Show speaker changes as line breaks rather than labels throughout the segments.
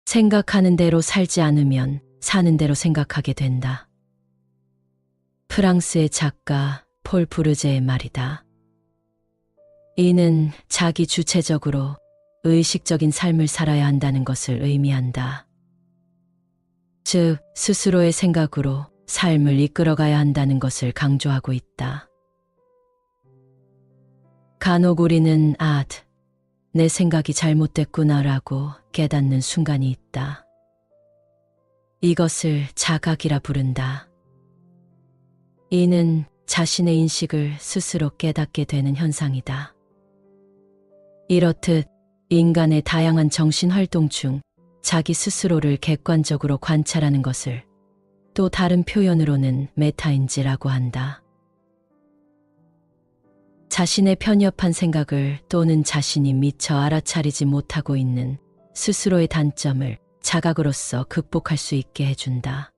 생각하는 대로 살지 않으면 사는 대로 생각하게 된다. 프랑스의 작가 폴 부르제의 말이다. 이는 자기 주체적으로 의식적인 삶을 살아야 한다는 것을 의미한다. 즉, 스스로의 생각으로 삶을 이끌어가야 한다는 것을 강조하고 있다. 간혹 우리는 내 생각이 잘못됐구나라고 깨닫는 순간이 있다. 이것을 자각이라 부른다. 이는 자신의 인식을 스스로 깨닫게 되는 현상이다. 이렇듯 인간의 다양한 정신활동 중 자기 스스로를 객관적으로 관찰하는 것을 또 다른 표현으로는 메타인지라고 한다. 자신의 편협한 생각을 또는 자신이 미처 알아차리지 못하고 있는 스스로의 단점을 자각으로서 극복할 수 있게 해준다.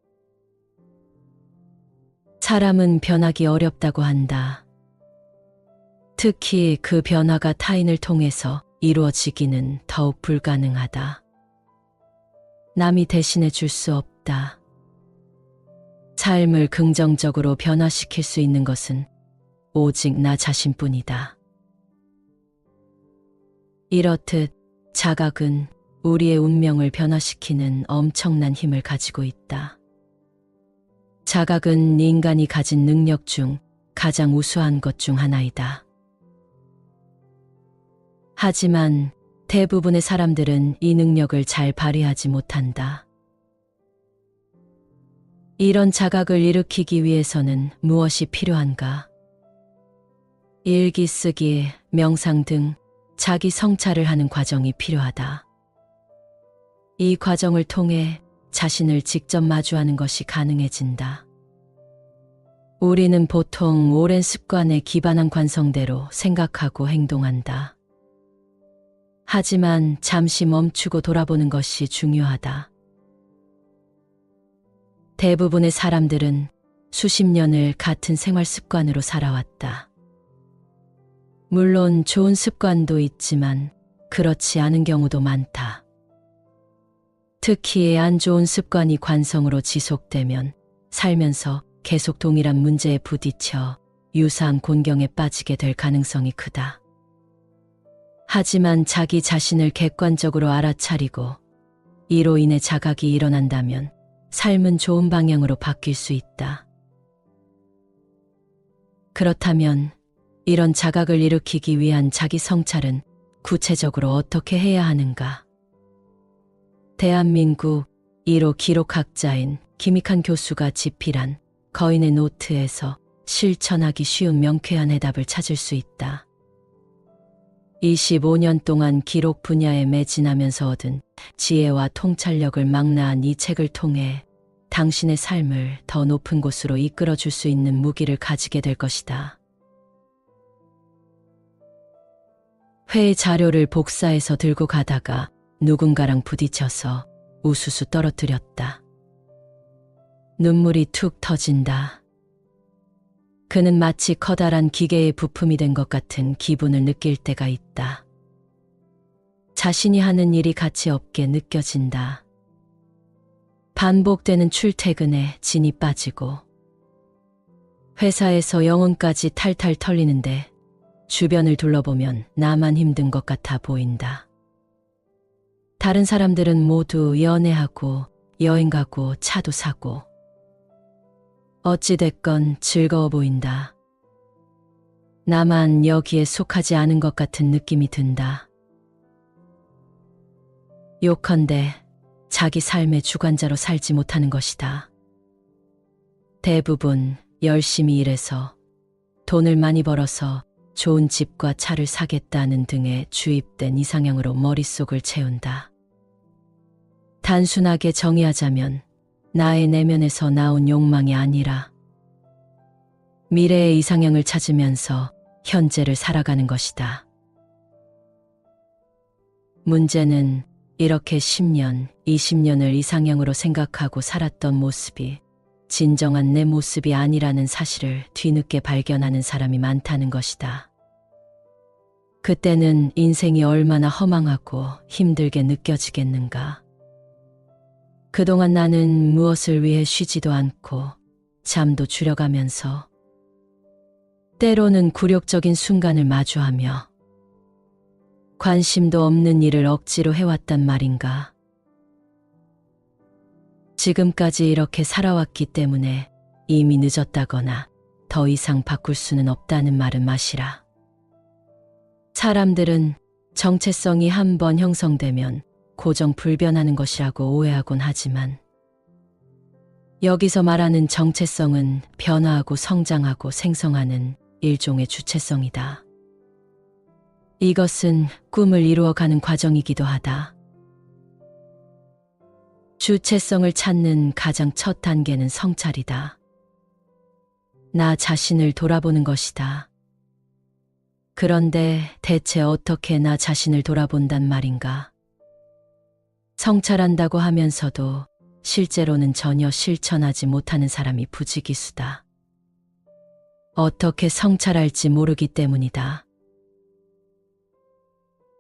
사람은 변하기 어렵다고 한다. 특히 그 변화가 타인을 통해서 이루어지기는 더욱 불가능하다. 남이 대신해 줄 수 없다. 삶을 긍정적으로 변화시킬 수 있는 것은 오직 나 자신뿐이다. 이렇듯 자각은 우리의 운명을 변화시키는 엄청난 힘을 가지고 있다. 자각은 인간이 가진 능력 중 가장 우수한 것 중 하나이다. 하지만 대부분의 사람들은 이 능력을 잘 발휘하지 못한다. 이런 자각을 일으키기 위해서는 무엇이 필요한가? 일기 쓰기, 명상 등 자기 성찰을 하는 과정이 필요하다. 이 과정을 통해 자신을 직접 마주하는 것이 가능해진다. 우리는 보통 오랜 습관에 기반한 관성대로 생각하고 행동한다. 하지만 잠시 멈추고 돌아보는 것이 중요하다. 대부분의 사람들은 수십 년을 같은 생활 습관으로 살아왔다. 물론 좋은 습관도 있지만 그렇지 않은 경우도 많다. 특히 안 좋은 습관이 관성으로 지속되면 살면서 계속 동일한 문제에 부딪혀 유사한 곤경에 빠지게 될 가능성이 크다. 하지만 자기 자신을 객관적으로 알아차리고 이로 인해 자각이 일어난다면 삶은 좋은 방향으로 바뀔 수 있다. 그렇다면 이런 자각을 일으키기 위한 자기 성찰은 구체적으로 어떻게 해야 하는가? 대한민국 1호 기록학자인 김익환 교수가 집필한 거인의 노트에서 실천하기 쉬운 명쾌한 해답을 찾을 수 있다. 25년 동안 기록 분야에 매진하면서 얻은 지혜와 통찰력을 망라한 이 책을 통해 당신의 삶을 더 높은 곳으로 이끌어줄 수 있는 무기를 가지게 될 것이다. 회의 자료를 복사해서 들고 가다가 누군가랑 부딪혀서 우수수 떨어뜨렸다. 눈물이 툭 터진다. 그는 마치 커다란 기계의 부품이 된 것 같은 기분을 느낄 때가 있다. 자신이 하는 일이 가치 없게 느껴진다. 반복되는 출퇴근에 진이 빠지고 회사에서 영혼까지 탈탈 털리는데 주변을 둘러보면 나만 힘든 것 같아 보인다. 다른 사람들은 모두 연애하고 여행 가고 차도 사고 어찌됐건 즐거워 보인다. 나만 여기에 속하지 않은 것 같은 느낌이 든다. 요컨대 자기 삶의 주관자로 살지 못하는 것이다. 대부분 열심히 일해서 돈을 많이 벌어서 좋은 집과 차를 사겠다는 등의 주입된 이상향으로 머릿속을 채운다. 단순하게 정의하자면 나의 내면에서 나온 욕망이 아니라 미래의 이상향을 찾으면서 현재를 살아가는 것이다. 문제는 이렇게 10년, 20년을 이상향으로 생각하고 살았던 모습이 진정한 내 모습이 아니라는 사실을 뒤늦게 발견하는 사람이 많다는 것이다. 그때는 인생이 얼마나 허망하고 힘들게 느껴지겠는가. 그동안 나는 무엇을 위해 쉬지도 않고 잠도 줄여가면서 때로는 굴욕적인 순간을 마주하며 관심도 없는 일을 억지로 해왔단 말인가. 지금까지 이렇게 살아왔기 때문에 이미 늦었다거나 더 이상 바꿀 수는 없다는 말은 마시라. 사람들은 정체성이 한번 형성되면 고정불변하는 것이라고 오해하곤 하지만 여기서 말하는 정체성은 변화하고 성장하고 생성하는 일종의 주체성이다. 이것은 꿈을 이루어가는 과정이기도 하다. 주체성을 찾는 가장 첫 단계는 성찰이다. 나 자신을 돌아보는 것이다. 그런데 대체 어떻게 나 자신을 돌아본단 말인가? 성찰한다고 하면서도 실제로는 전혀 실천하지 못하는 사람이 부지기수다. 어떻게 성찰할지 모르기 때문이다.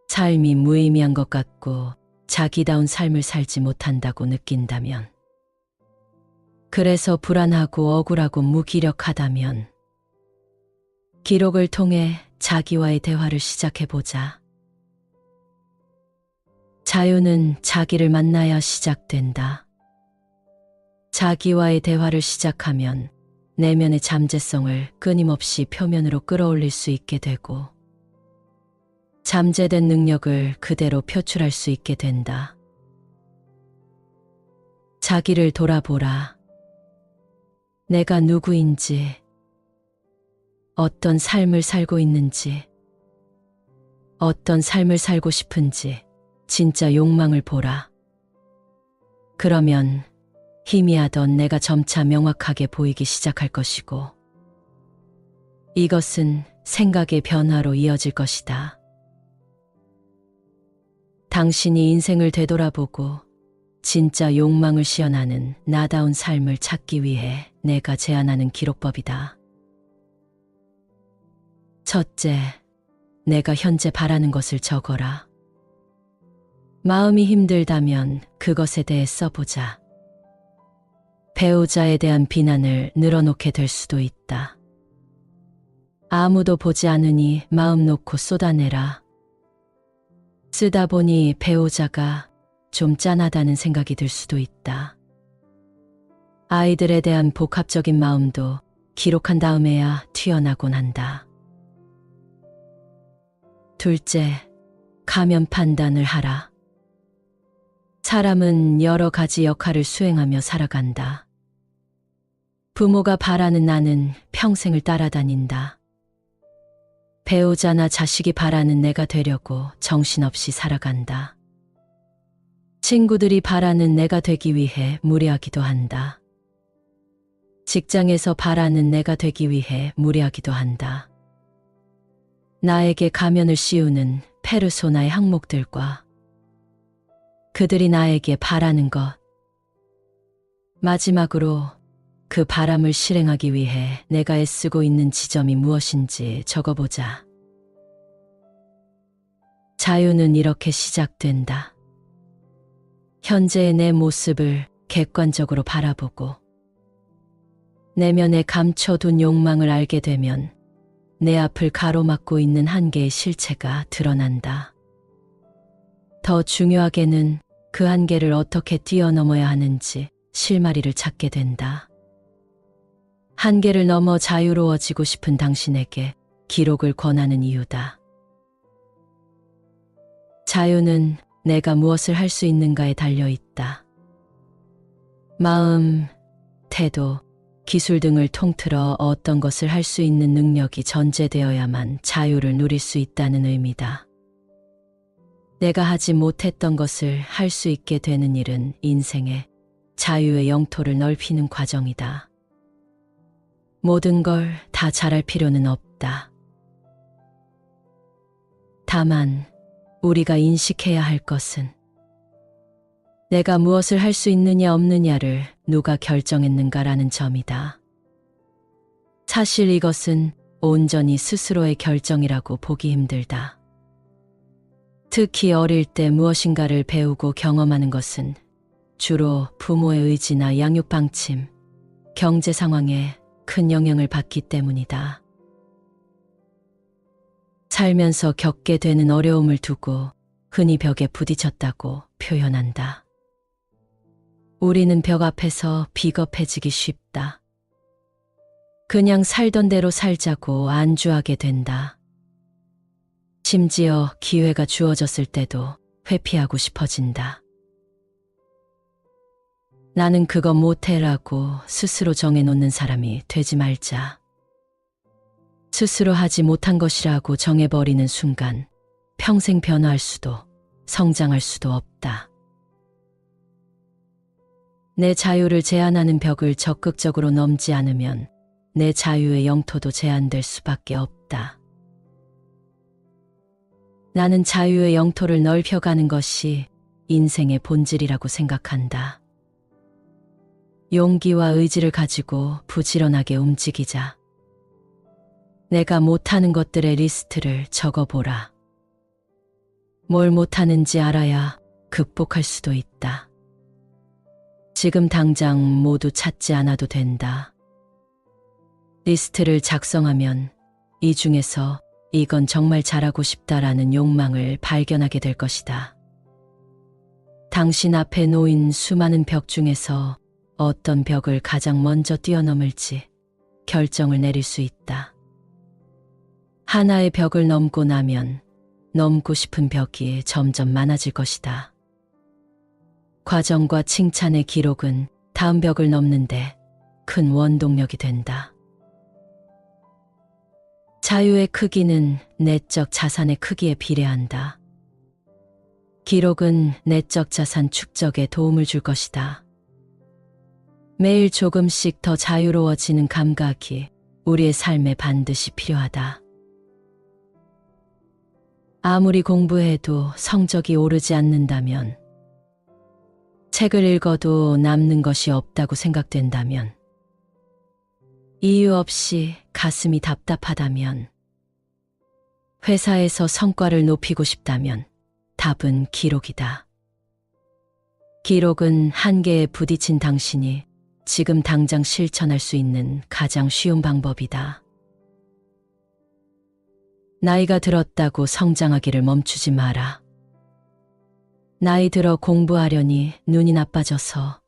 삶이 무의미한 것 같고 자기다운 삶을 살지 못한다고 느낀다면, 그래서 불안하고 억울하고 무기력하다면 기록을 통해 자기와의 대화를 시작해보자. 자유는 자기를 만나야 시작된다. 자기와의 대화를 시작하면 내면의 잠재성을 끊임없이 표면으로 끌어올릴 수 있게 되고 잠재된 능력을 그대로 표출할 수 있게 된다. 자기를 돌아보라. 내가 누구인지, 어떤 삶을 살고 있는지, 어떤 삶을 살고 싶은지 진짜 욕망을 보라. 그러면 희미하던 내가 점차 명확하게 보이기 시작할 것이고 이것은 생각의 변화로 이어질 것이다. 당신이 인생을 되돌아보고 진짜 욕망을 시연하는 나다운 삶을 찾기 위해 내가 제안하는 기록법이다. 첫째, 내가 현재 바라는 것을 적어라. 마음이 힘들다면 그것에 대해 써보자. 배우자에 대한 비난을 늘어놓게 될 수도 있다. 아무도 보지 않으니 마음 놓고 쏟아내라. 쓰다 보니 배우자가 좀 짠하다는 생각이 들 수도 있다. 아이들에 대한 복합적인 마음도 기록한 다음에야 튀어나곤 한다. 둘째, 가면 판단을 하라. 사람은 여러 가지 역할을 수행하며 살아간다. 부모가 바라는 나는 평생을 따라다닌다. 배우자나 자식이 바라는 내가 되려고 정신없이 살아간다. 친구들이 바라는 내가 되기 위해 무리하기도 한다. 직장에서 바라는 내가 되기 위해 무리하기도 한다. 나에게 가면을 씌우는 페르소나의 항목들과 그들이 나에게 바라는 것, 마지막으로 그 바람을 실행하기 위해 내가 애쓰고 있는 지점이 무엇인지 적어보자. 자유는 이렇게 시작된다. 현재의 내 모습을 객관적으로 바라보고 내면에 감춰둔 욕망을 알게 되면 내 앞을 가로막고 있는 한계의 실체가 드러난다. 더 중요하게는 그 한계를 어떻게 뛰어넘어야 하는지 실마리를 찾게 된다. 한계를 넘어 자유로워지고 싶은 당신에게 기록을 권하는 이유다. 자유는 내가 무엇을 할 수 있는가에 달려 있다. 마음, 태도, 기술 등을 통틀어 어떤 것을 할 수 있는 능력이 전제되어야만 자유를 누릴 수 있다는 의미다. 내가 하지 못했던 것을 할 수 있게 되는 일은 인생의 자유의 영토를 넓히는 과정이다. 모든 걸 다 잘할 필요는 없다. 다만 우리가 인식해야 할 것은 내가 무엇을 할 수 있느냐 없느냐를 누가 결정했는가라는 점이다. 사실 이것은 온전히 스스로의 결정이라고 보기 힘들다. 특히 어릴 때 무엇인가를 배우고 경험하는 것은 주로 부모의 의지나 양육 방침, 경제 상황에 큰 영향을 받기 때문이다. 살면서 겪게 되는 어려움을 두고 흔히 벽에 부딪혔다고 표현한다. 우리는 벽 앞에서 비겁해지기 쉽다. 그냥 살던 대로 살자고 안주하게 된다. 심지어 기회가 주어졌을 때도 회피하고 싶어진다. 나는 그거 못해라고 스스로 정해놓는 사람이 되지 말자. 스스로 하지 못한 것이라고 정해버리는 순간 평생 변화할 수도 성장할 수도 없다. 내 자유를 제한하는 벽을 적극적으로 넘지 않으면 내 자유의 영토도 제한될 수밖에 없다. 나는 자유의 영토를 넓혀가는 것이 인생의 본질이라고 생각한다. 용기와 의지를 가지고 부지런하게 움직이자. 내가 못하는 것들의 리스트를 적어보라. 뭘 못하는지 알아야 극복할 수도 있다. 지금 당장 모두 찾지 않아도 된다. 리스트를 작성하면 이 중에서 이건 정말 잘하고 싶다라는 욕망을 발견하게 될 것이다. 당신 앞에 놓인 수많은 벽 중에서 어떤 벽을 가장 먼저 뛰어넘을지 결정을 내릴 수 있다. 하나의 벽을 넘고 나면 넘고 싶은 벽이 점점 많아질 것이다. 과정과 칭찬의 기록은 다음 벽을 넘는데 큰 원동력이 된다. 자유의 크기는 내적 자산의 크기에 비례한다. 기록은 내적 자산 축적에 도움을 줄 것이다. 매일 조금씩 더 자유로워지는 감각이 우리의 삶에 반드시 필요하다. 아무리 공부해도 성적이 오르지 않는다면, 책을 읽어도 남는 것이 없다고 생각된다면, 이유 없이 가슴이 답답하다면, 회사에서 성과를 높이고 싶다면 답은 기록이다. 기록은 한계에 부딪힌 당신이 지금 당장 실천할 수 있는 가장 쉬운 방법이다. 나이가 들었다고 성장하기를 멈추지 마라. 나이 들어 공부하려니 눈이 나빠져서,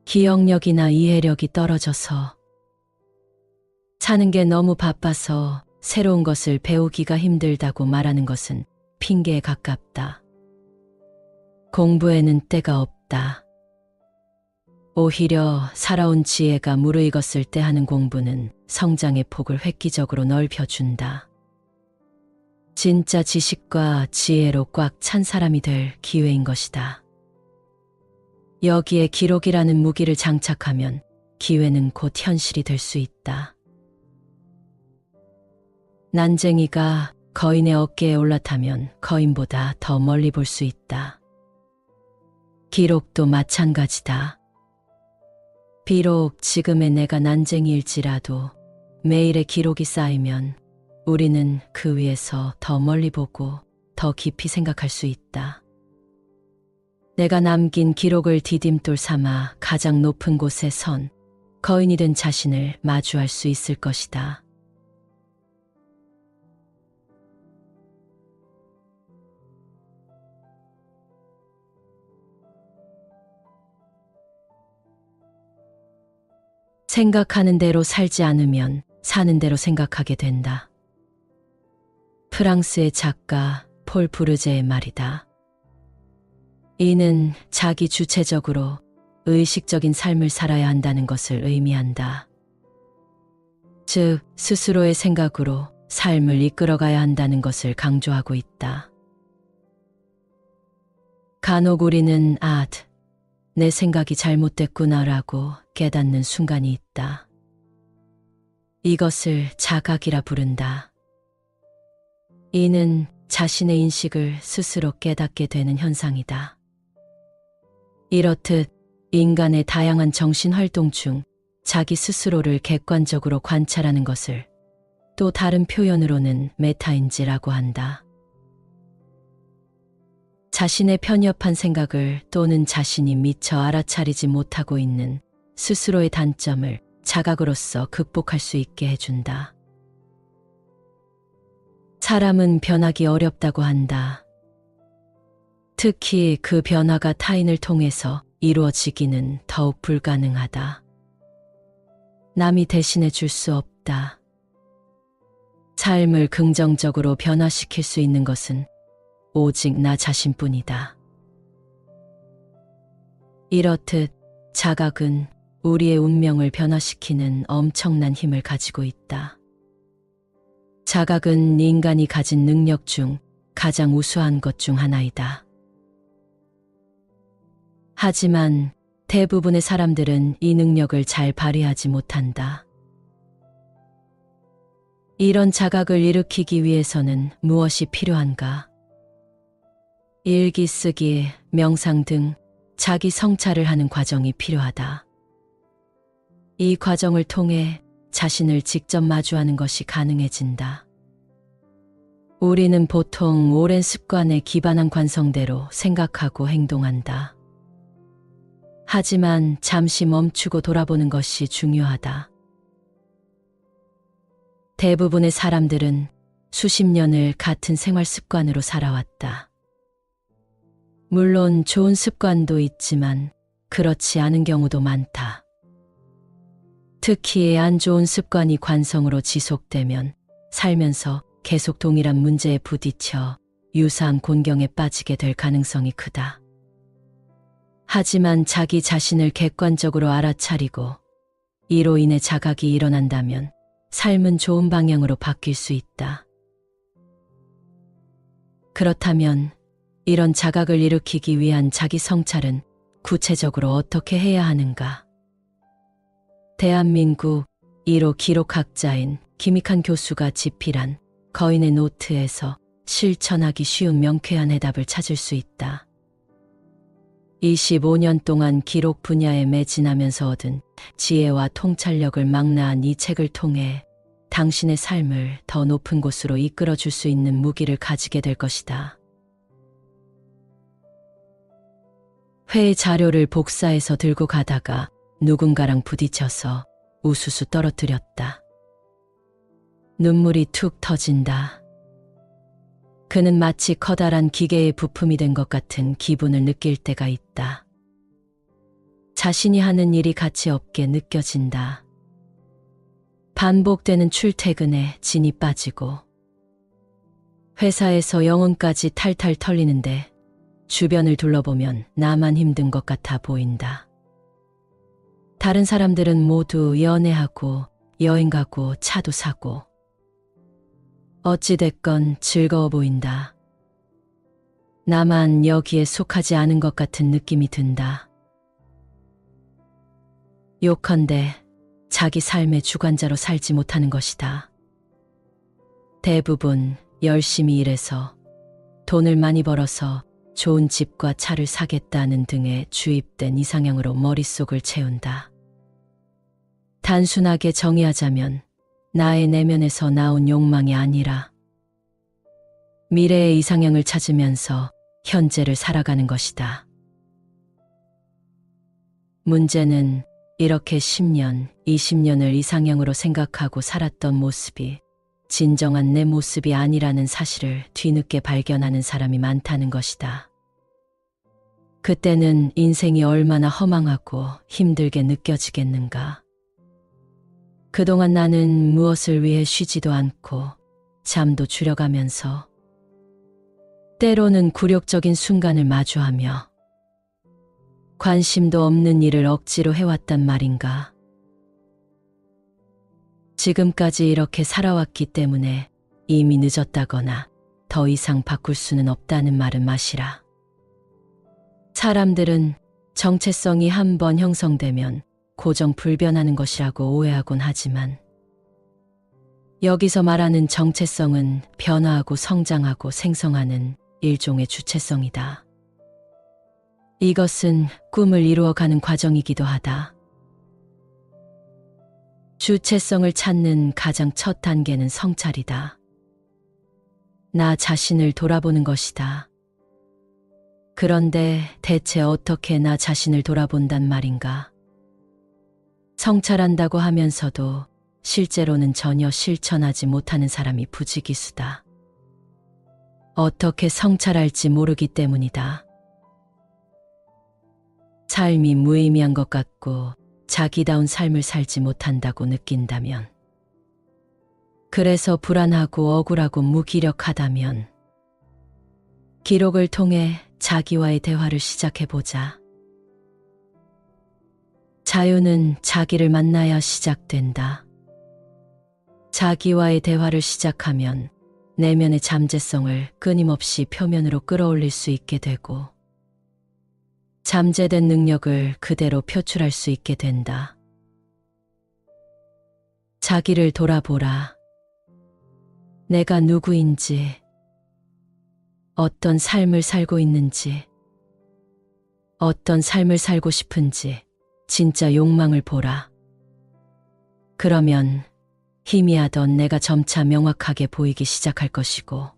기억력이나 이해력이 떨어져서, 사는 게 너무 바빠서 새로운 것을 배우기가 힘들다고 말하는 것은 핑계에 가깝다. 공부에는 때가 없다. 오히려 살아온 지혜가 무르익었을 때 하는 공부는 성장의 폭을 획기적으로 넓혀준다. 진짜 지식과 지혜로 꽉 찬 사람이 될 기회인 것이다. 여기에 기록이라는 무기를 장착하면 기회는 곧 현실이 될 수 있다. 난쟁이가 거인의 어깨에 올라타면 거인보다 더 멀리 볼 수 있다. 기록도 마찬가지다. 비록 지금의 내가 난쟁이일지라도 매일의 기록이 쌓이면 우리는 그 위에서 더 멀리 보고 더 깊이 생각할 수 있다. 내가 남긴 기록을 디딤돌 삼아 가장 높은 곳에 선 거인이 된 자신을 마주할 수 있을 것이다. 생각하는 대로 살지 않으면 사는 대로 생각하게 된다. 프랑스의 작가 폴 부르제의 말이다. 이는 자기 주체적으로 의식적인 삶을 살아야 한다는 것을 의미한다. 즉, 스스로의 생각으로 삶을 이끌어가야 한다는 것을 강조하고 있다. 간혹 우리는 내 생각이 잘못됐구나라고 깨닫는 순간이 있다. 이것을 자각이라 부른다. 이는 자신의 인식을 스스로 깨닫게 되는 현상이다. 이렇듯 인간의 다양한 정신활동 중 자기 스스로를 객관적으로 관찰하는 것을 또 다른 표현으로는 메타인지라고 한다. 자신의 편협한 생각을 또는 자신이 미처 알아차리지 못하고 있는 스스로의 단점을 자각으로서 극복할 수 있게 해준다. 사람은 변하기 어렵다고 한다. 특히 그 변화가 타인을 통해서 이루어지기는 더욱 불가능하다. 남이 대신해 줄 수 없다. 삶을 긍정적으로 변화시킬 수 있는 것은 오직 나 자신뿐이다. 이렇듯 자각은 우리의 운명을 변화시키는 엄청난 힘을 가지고 있다. 자각은 인간이 가진 능력 중 가장 우수한 것 중 하나이다. 하지만 대부분의 사람들은 이 능력을 잘 발휘하지 못한다. 이런 자각을 일으키기 위해서는 무엇이 필요한가? 일기 쓰기, 명상 등 자기 성찰을 하는 과정이 필요하다. 이 과정을 통해 자신을 직접 마주하는 것이 가능해진다. 우리는 보통 오랜 습관에 기반한 관성대로 생각하고 행동한다. 하지만 잠시 멈추고 돌아보는 것이 중요하다. 대부분의 사람들은 수십 년을 같은 생활 습관으로 살아왔다. 물론 좋은 습관도 있지만 그렇지 않은 경우도 많다. 특히 안 좋은 습관이 관성으로 지속되면 살면서 계속 동일한 문제에 부딪혀 유사한 곤경에 빠지게 될 가능성이 크다. 하지만 자기 자신을 객관적으로 알아차리고 이로 인해 자각이 일어난다면 삶은 좋은 방향으로 바뀔 수 있다. 그렇다면 이런 자각을 일으키기 위한 자기 성찰은 구체적으로 어떻게 해야 하는가? 대한민국 1호 기록학자인 김익환 교수가 집필한 거인의 노트에서 실천하기 쉬운 명쾌한 해답을 찾을 수 있다. 25년 동안 기록 분야에 매진하면서 얻은 지혜와 통찰력을 망라한 이 책을 통해 당신의 삶을 더 높은 곳으로 이끌어줄 수 있는 무기를 가지게 될 것이다. 회의 자료를 복사해서 들고 가다가 누군가랑 부딪혀서 우수수 떨어뜨렸다. 눈물이 툭 터진다. 그는 마치 커다란 기계의 부품이 된 것 같은 기분을 느낄 때가 있다. 자신이 하는 일이 가치 없게 느껴진다. 반복되는 출퇴근에 진이 빠지고 회사에서 영혼까지 탈탈 털리는데 주변을 둘러보면 나만 힘든 것 같아 보인다. 다른 사람들은 모두 연애하고 여행 가고 차도 사고 어찌됐건 즐거워 보인다. 나만 여기에 속하지 않은 것 같은 느낌이 든다. 요컨대 자기 삶의 주관자로 살지 못하는 것이다. 대부분 열심히 일해서 돈을 많이 벌어서 좋은 집과 차를 사겠다는 등의 주입된 이상향으로 머릿속을 채운다. 단순하게 정의하자면 나의 내면에서 나온 욕망이 아니라 미래의 이상향을 찾으면서 현재를 살아가는 것이다. 문제는 이렇게 10년, 20년을 이상향으로 생각하고 살았던 모습이 진정한 내 모습이 아니라는 사실을 뒤늦게 발견하는 사람이 많다는 것이다. 그때는 인생이 얼마나 허망하고 힘들게 느껴지겠는가. 그동안 나는 무엇을 위해 쉬지도 않고 잠도 줄여가면서 때로는 굴욕적인 순간을 마주하며 관심도 없는 일을 억지로 해왔단 말인가. 지금까지 이렇게 살아왔기 때문에 이미 늦었다거나 더 이상 바꿀 수는 없다는 말은 마시라. 사람들은 정체성이 한번 형성되면 고정 불변하는 것이라고 오해하곤 하지만 여기서 말하는 정체성은 변화하고 성장하고 생성하는 일종의 주체성이다. 이것은 꿈을 이루어가는 과정이기도 하다. 주체성을 찾는 가장 첫 단계는 성찰이다. 나 자신을 돌아보는 것이다. 그런데 대체 어떻게 나 자신을 돌아본단 말인가? 성찰한다고 하면서도 실제로는 전혀 실천하지 못하는 사람이 부지기수다. 어떻게 성찰할지 모르기 때문이다. 삶이 무의미한 것 같고 자기다운 삶을 살지 못한다고 느낀다면, 그래서 불안하고 억울하고 무기력하다면 기록을 통해 자기와의 대화를 시작해보자. 자유는 자기를 만나야 시작된다. 자기와의 대화를 시작하면 내면의 잠재성을 끊임없이 표면으로 끌어올릴 수 있게 되고, 잠재된 능력을 그대로 표출할 수 있게 된다. 자기를 돌아보라. 내가 누구인지, 어떤 삶을 살고 있는지, 어떤 삶을 살고 싶은지 진짜 욕망을 보라. 그러면 희미하던 내가 점차 명확하게 보이기 시작할 것이고,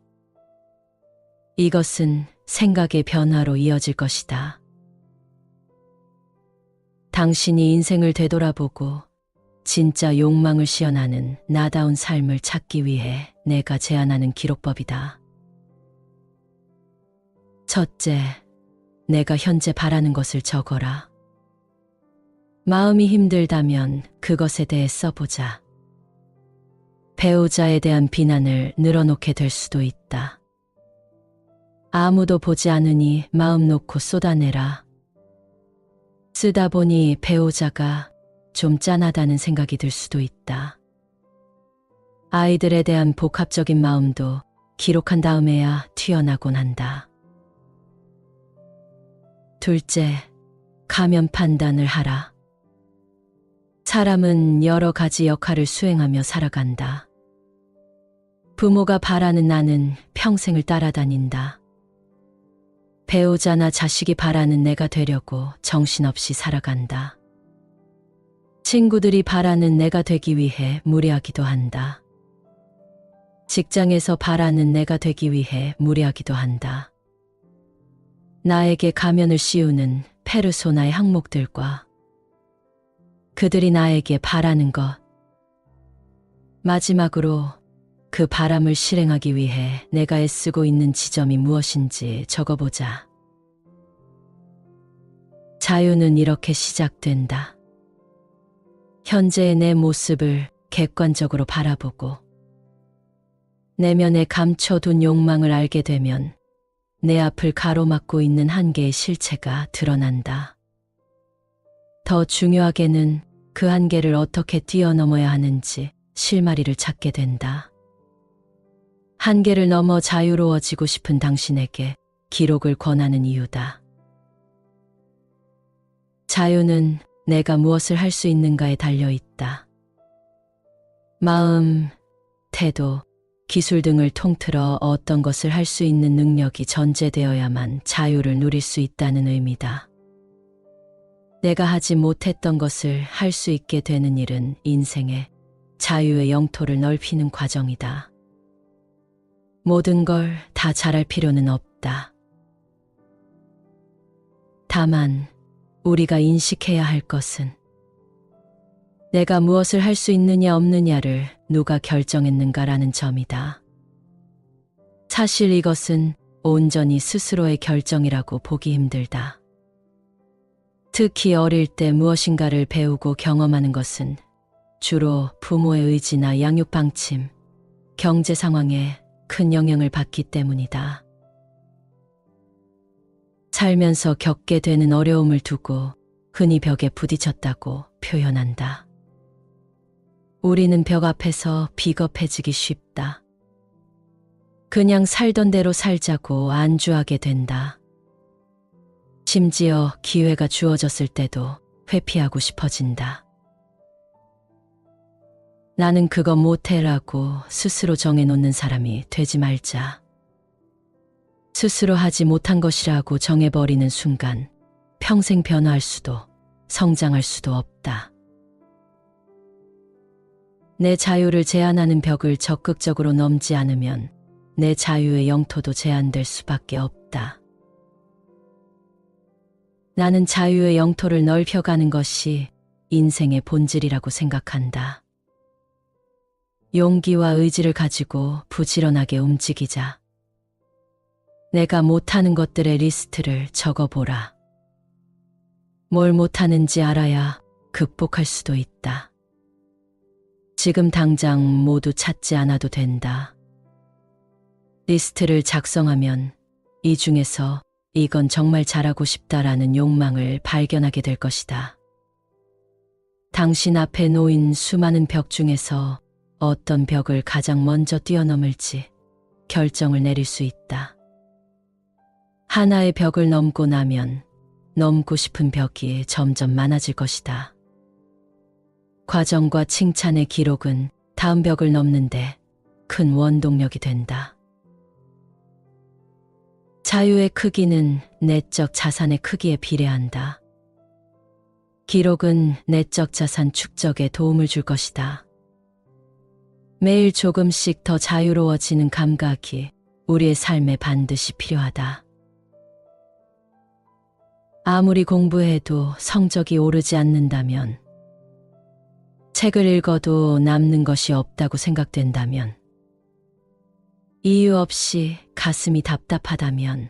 이것은 생각의 변화로 이어질 것이다. 당신이 인생을 되돌아보고 진짜 욕망을 시연하는 나다운 삶을 찾기 위해 내가 제안하는 기록법이다. 첫째, 내가 현재 바라는 것을 적어라. 마음이 힘들다면 그것에 대해 써보자. 배우자에 대한 비난을 늘어놓게 될 수도 있다. 아무도 보지 않으니 마음 놓고 쏟아내라. 쓰다 보니 배우자가 좀 짠하다는 생각이 들 수도 있다. 아이들에 대한 복합적인 마음도 기록한 다음에야 튀어나곤 한다. 둘째, 가면 판단을 하라. 사람은 여러 가지 역할을 수행하며 살아간다. 부모가 바라는 나는 평생을 따라다닌다. 배우자나 자식이 바라는 내가 되려고 정신없이 살아간다. 친구들이 바라는 내가 되기 위해 무리하기도 한다. 직장에서 바라는 내가 되기 위해 무리하기도 한다. 나에게 가면을 씌우는 페르소나의 항목들과 그들이 나에게 바라는 것, 마지막으로 그 바람을 실행하기 위해 내가 애쓰고 있는 지점이 무엇인지 적어보자. 자유는 이렇게 시작된다. 현재의 내 모습을 객관적으로 바라보고 내면에 감춰둔 욕망을 알게 되면 내 앞을 가로막고 있는 한계의 실체가 드러난다. 더 중요하게는 그 한계를 어떻게 뛰어넘어야 하는지 실마리를 찾게 된다. 한계를 넘어 자유로워지고 싶은 당신에게 기록을 권하는 이유다. 자유는 내가 무엇을 할 수 있는가에 달려 있다. 마음, 태도, 기술 등을 통틀어 어떤 것을 할 수 있는 능력이 전제되어야만 자유를 누릴 수 있다는 의미다. 내가 하지 못했던 것을 할 수 있게 되는 일은 인생의 자유의 영토를 넓히는 과정이다. 모든 걸 다 잘할 필요는 없다. 다만 우리가 인식해야 할 것은 내가 무엇을 할 수 있느냐 없느냐를 누가 결정했는가라는 점이다. 사실 이것은 온전히 스스로의 결정이라고 보기 힘들다. 특히 어릴 때 무엇인가를 배우고 경험하는 것은 주로 부모의 의지나 양육 방침, 경제 상황에 큰 영향을 받기 때문이다. 살면서 겪게 되는 어려움을 두고 흔히 벽에 부딪혔다고 표현한다. 우리는 벽 앞에서 비겁해지기 쉽다. 그냥 살던 대로 살자고 안주하게 된다. 심지어 기회가 주어졌을 때도 회피하고 싶어진다. 나는 그거 못해라고 스스로 정해놓는 사람이 되지 말자. 스스로 하지 못한 것이라고 정해버리는 순간 평생 변화할 수도 성장할 수도 없다. 내 자유를 제한하는 벽을 적극적으로 넘지 않으면 내 자유의 영토도 제한될 수밖에 없다. 나는 자유의 영토를 넓혀가는 것이 인생의 본질이라고 생각한다. 용기와 의지를 가지고 부지런하게 움직이자. 내가 못하는 것들의 리스트를 적어보라. 뭘 못하는지 알아야 극복할 수도 있다. 지금 당장 모두 찾지 않아도 된다. 리스트를 작성하면 이 중에서 이건 정말 잘하고 싶다라는 욕망을 발견하게 될 것이다. 당신 앞에 놓인 수많은 벽 중에서 어떤 벽을 가장 먼저 뛰어넘을지 결정을 내릴 수 있다. 하나의 벽을 넘고 나면 넘고 싶은 벽이 점점 많아질 것이다. 과정과 칭찬의 기록은 다음 벽을 넘는데 큰 원동력이 된다. 자유의 크기는 내적 자산의 크기에 비례한다. 기록은 내적 자산 축적에 도움을 줄 것이다. 매일 조금씩 더 자유로워지는 감각이 우리의 삶에 반드시 필요하다. 아무리 공부해도 성적이 오르지 않는다면, 책을 읽어도 남는 것이 없다고 생각된다면, 이유 없이 가슴이 답답하다면,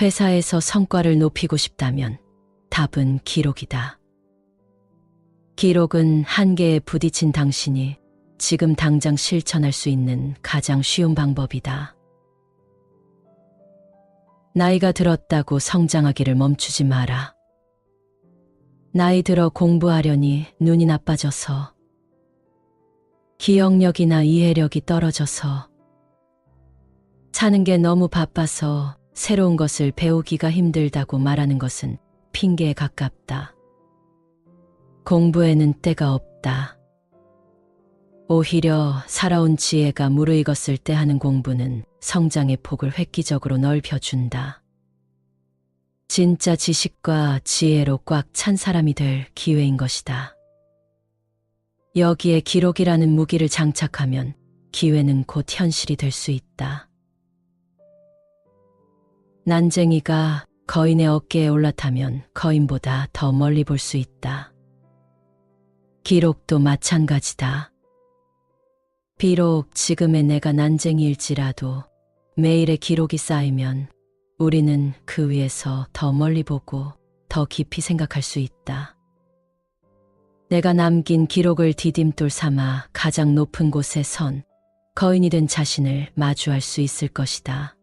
회사에서 성과를 높이고 싶다면 답은 기록이다. 기록은 한계에 부딪힌 당신이 지금 당장 실천할 수 있는 가장 쉬운 방법이다. 나이가 들었다고 성장하기를 멈추지 마라. 나이 들어 공부하려니 눈이 나빠져서, 기억력이나 이해력이 떨어져서, 사는 게 너무 바빠서 새로운 것을 배우기가 힘들다고 말하는 것은 핑계에 가깝다. 공부에는 때가 없다. 오히려 살아온 지혜가 무르익었을 때 하는 공부는 성장의 폭을 획기적으로 넓혀준다. 진짜 지식과 지혜로 꽉 찬 사람이 될 기회인 것이다. 여기에 기록이라는 무기를 장착하면 기회는 곧 현실이 될 수 있다. 난쟁이가 거인의 어깨에 올라타면 거인보다 더 멀리 볼 수 있다. 기록도 마찬가지다. 비록 지금의 내가 난쟁이일지라도 매일의 기록이 쌓이면 우리는 그 위에서 더 멀리 보고 더 깊이 생각할 수 있다. 내가 남긴 기록을 디딤돌 삼아 가장 높은 곳에 선 거인이 된 자신을 마주할 수 있을 것이다.